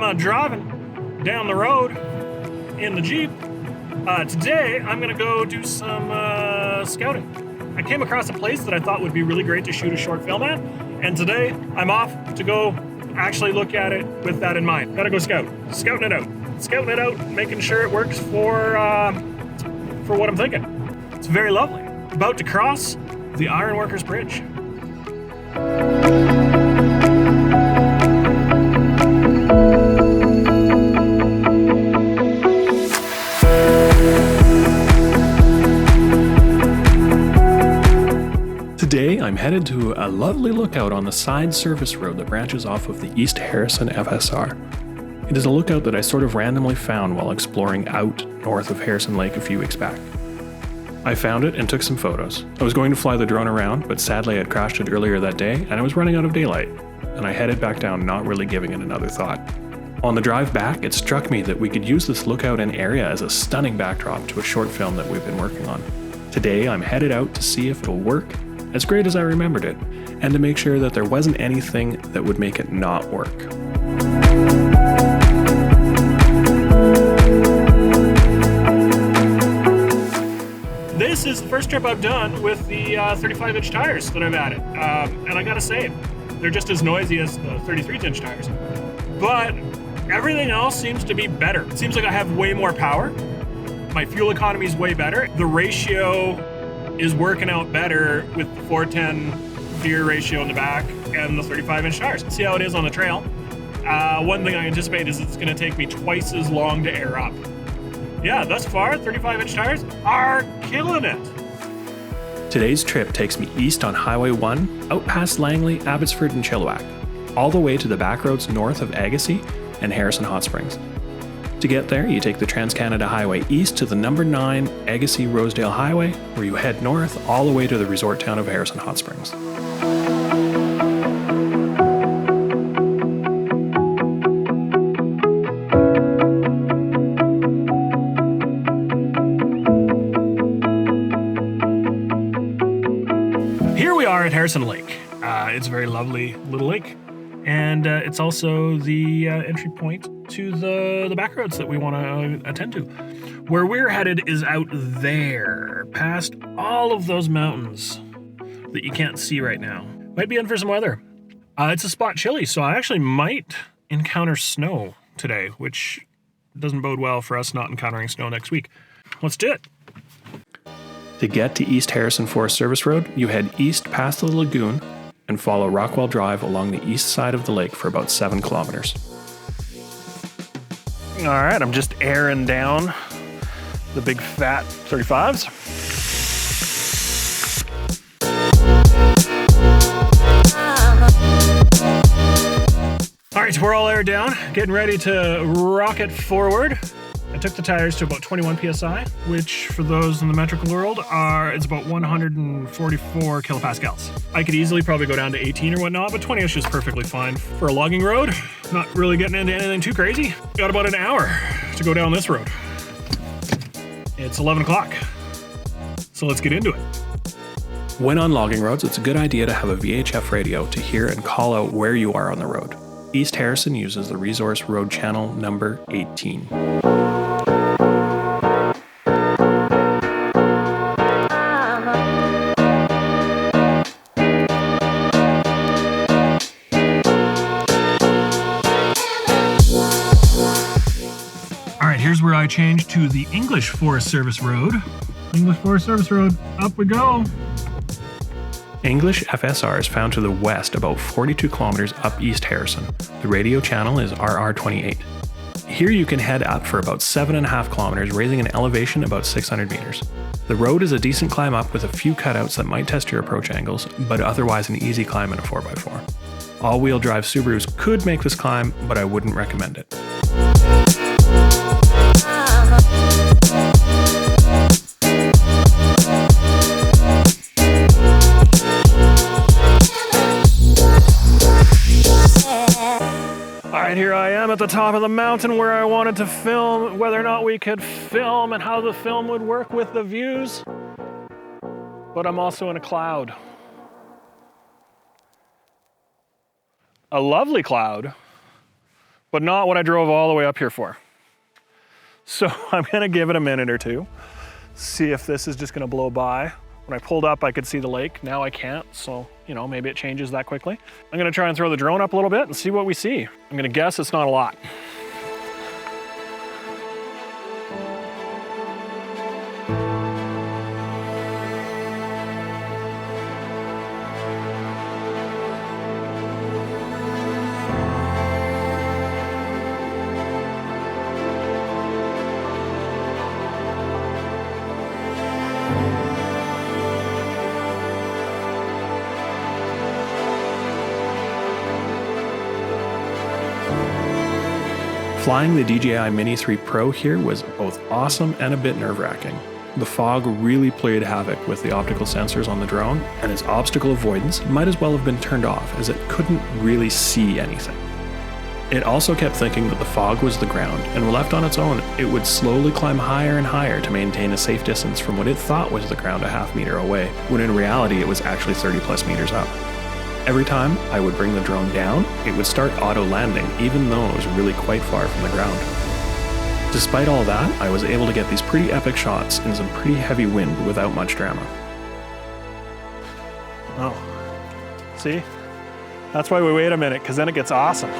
I'm driving down the road in the Jeep. Today, I'm gonna go do some scouting. I came across a place that I thought would be really great to shoot a short film at, and today I'm off to go actually look at it with that in mind. Gotta go scouting it out, making sure it works for what I'm thinking. It's very lovely. About to cross the Ironworkers Bridge. Today, I'm headed to a lovely lookout on the side service road that branches off of the East Harrison FSR. It is a lookout that I sort of randomly found while exploring out north of Harrison Lake a few weeks back. I found it and took some photos. I was going to fly the drone around, but sadly I had crashed it earlier that day and I was running out of daylight, and I headed back down not really giving it another thought. On the drive back, it struck me that we could use this lookout and area as a stunning backdrop to a short film that we've been working on. Today, I'm headed out to see if it'll work as great as I remembered it, and to make sure that there wasn't anything that would make it not work. This is the first trip I've done with the 35-inch tires that I've added, and I gotta say, they're just as noisy as the 33-inch tires, but everything else seems to be better. It seems like I have way more power. My fuel economy is way better. The ratio is working out better with the 410 gear ratio in the back and the 35-inch tires. See how it is on the trail. One thing I anticipate is it's gonna take me twice as long to air up. Yeah, thus far, 35-inch tires are killing it. Today's trip takes me east on Highway 1, out past Langley, Abbotsford and Chilliwack, all the way to the backroads north of Agassi and Harrison Hot Springs. To get there, you take the TransCanada Highway east to the number 9 Agassiz-Rosedale Highway, where you head north all the way to the resort town of Harrison Hot Springs. Here we are at Harrison Lake. It's a very lovely little lake, and it's also the entry point to the backroads that we want to attend to. Where we're headed is out there, past all of those mountains that you can't see right now. Might be in for some weather. It's a spot chilly, so I actually might encounter snow today, which doesn't bode well for us not encountering snow next week. Let's do it. To get to East Harrison Forest Service Road, you head east past the Lagoon and follow Rockwell Drive along the east side of the lake for about 7 kilometers. All right, I'm just airing down the big fat 35s. All right, so we're all aired down, getting ready to rocket forward. I took the tires to about 21 PSI, which for those in the metrical world it's about 144 kilopascals. I could easily probably go down to 18 or whatnot, but 20-ish is perfectly fine for a logging road. Not really getting into anything too crazy. Got about an hour to go down this road. It's 11 o'clock, so let's get into it. When on logging roads, it's a good idea to have a VHF radio to hear and call out where you are on the road. East Harrison uses the resource road channel number 18. Here's where I change to the English Forest Service Road. English Forest Service Road, up we go. English FSR is found to the west about 42 kilometers up East Harrison. The radio channel is RR28. Here you can head up for about 7.5 kilometers, raising an elevation about 600 meters. The road is a decent climb up with a few cutouts that might test your approach angles, but otherwise an easy climb in a 4x4. All-wheel drive Subarus could make this climb, but I wouldn't recommend it. Alright, here I am at the top of the mountain where I wanted to film, whether or not we could film and how the film would work with the views. But I'm also in a cloud. A lovely cloud, but not what I drove all the way up here for. So I'm gonna give it a minute or two, see if this is just gonna blow by. When I pulled up, I could see the lake. Now I can't, so you know, maybe it changes that quickly. I'm gonna try and throw the drone up a little bit and see what we see. I'm gonna guess it's not a lot. Flying the DJI Mini 3 Pro here was both awesome and a bit nerve-wracking. The fog really played havoc with the optical sensors on the drone, and its obstacle avoidance might as well have been turned off as it couldn't really see anything. It also kept thinking that the fog was the ground, and when left on its own, it would slowly climb higher and higher to maintain a safe distance from what it thought was the ground a half meter away, when in reality it was actually 30 plus meters up. Every time I would bring the drone down, it would start auto-landing, even though it was really quite far from the ground. Despite all that, I was able to get these pretty epic shots in some pretty heavy wind without much drama. Oh, see? That's why we wait a minute, because then it gets awesome.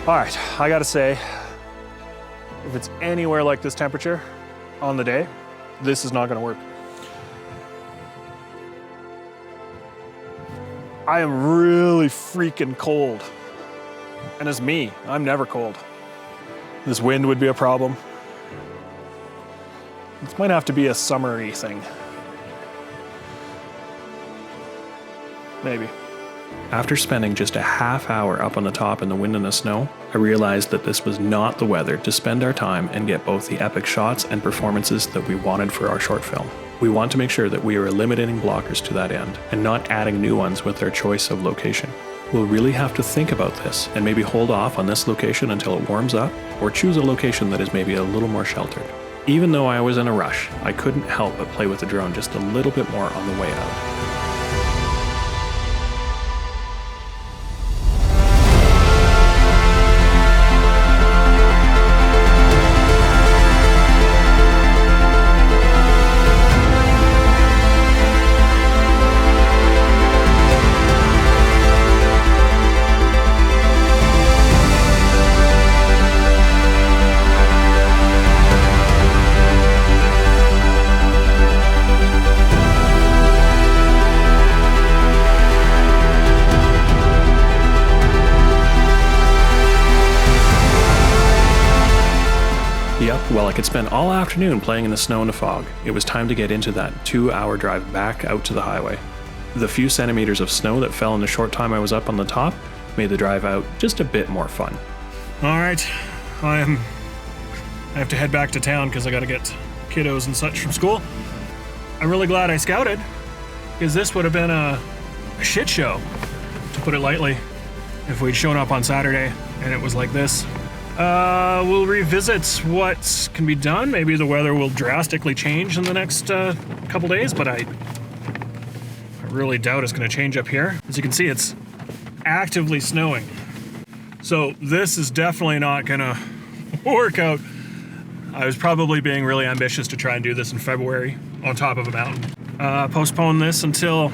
All right, I gotta say, if it's anywhere like this temperature on the day, this is not gonna work. I am really freaking cold. And it's me, I'm never cold. This wind would be a problem. This might have to be a summery thing. Maybe. After spending just a half hour up on the top in the wind and the snow, I realized that this was not the weather to spend our time and get both the epic shots and performances that we wanted for our short film. We want to make sure that we are eliminating blockers to that end, and not adding new ones with our choice of location. We'll really have to think about this, and maybe hold off on this location until it warms up, or choose a location that is maybe a little more sheltered. Even though I was in a rush, I couldn't help but play with the drone just a little bit more on the way out. Well, I could spend all afternoon playing in the snow and the fog. It was time to get into that 2-hour drive back out to the highway. The few centimeters of snow that fell in the short time I was up on the top made the drive out just a bit more fun. All right, I have to head back to town because I got to get kiddos and such from school. I'm really glad I scouted, because this would have been a shit show, to put it lightly, if we'd shown up on Saturday and it was like this. We'll revisit what can be done. Maybe the weather will drastically change in the next couple days, but I really doubt it's going to change up here. As you can see, it's actively snowing. So this is definitely not going to work out. I was probably being really ambitious to try and do this in February on top of a mountain. Postpone this until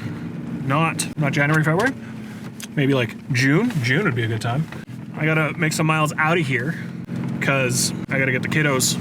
not January, February. Maybe like June. June would be a good time. I gotta make some miles out of here because I gotta get the kiddos.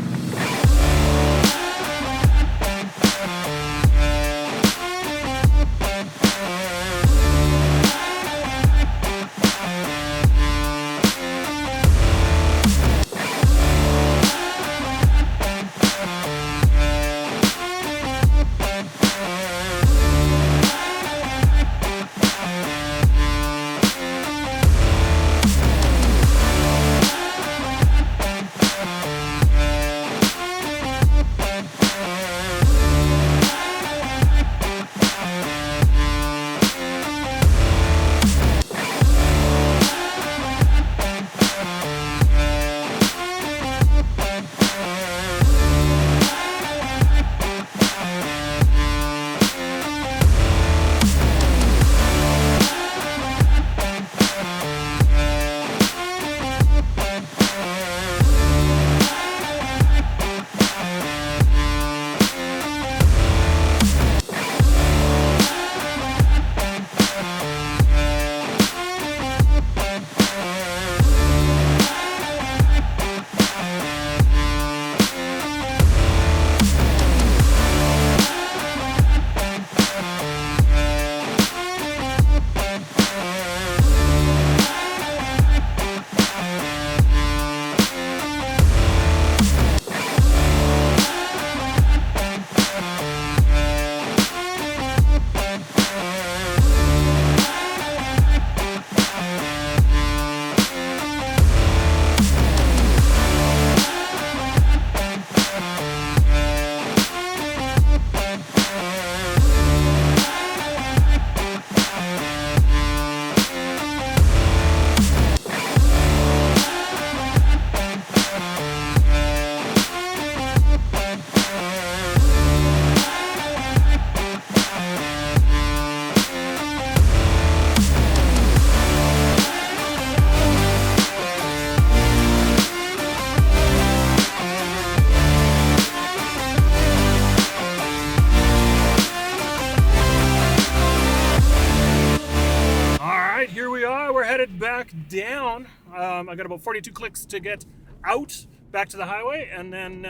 back down. I got about 42 clicks to get out back to the highway, and then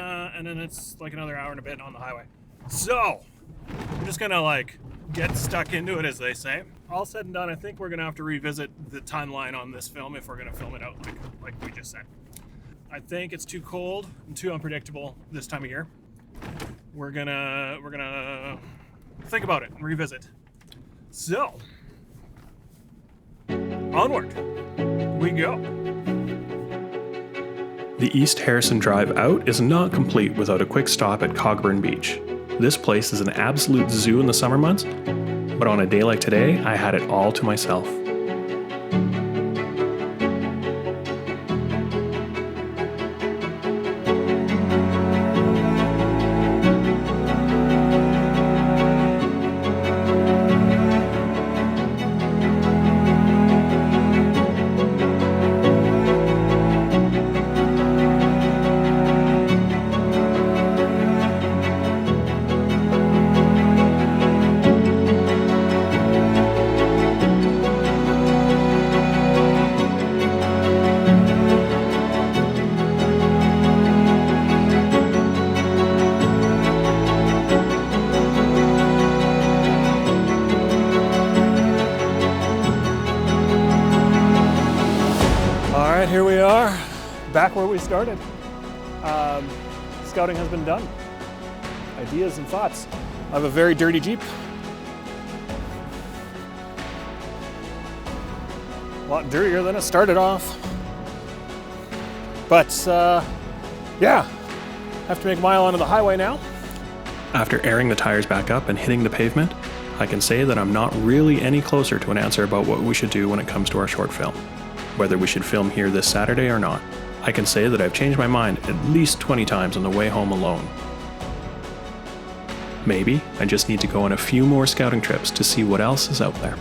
it's like another hour and a bit on the highway. So I'm just gonna like get stuck into it, as they say. All said and done, I think we're gonna have to revisit the timeline on this film if we're gonna film it out like we just said. I think it's too cold and too unpredictable this time of year. We're gonna think about it and revisit. So onward we go. The East Harrison drive out is not complete without a quick stop at Cogburn Beach. This place is an absolute zoo in the summer months, but on a day like today, I had it all to myself. Here we are, back where we started. Scouting has been done. Ideas and thoughts. I have a very dirty Jeep. A lot dirtier than it started off. But yeah, have to make a mile onto the highway now. After airing the tires back up and hitting the pavement, I can say that I'm not really any closer to an answer about what we should do when it comes to our short film. Whether we should film here this Saturday or not. I can say that I've changed my mind at least 20 times on the way home alone. Maybe I just need to go on a few more scouting trips to see what else is out there.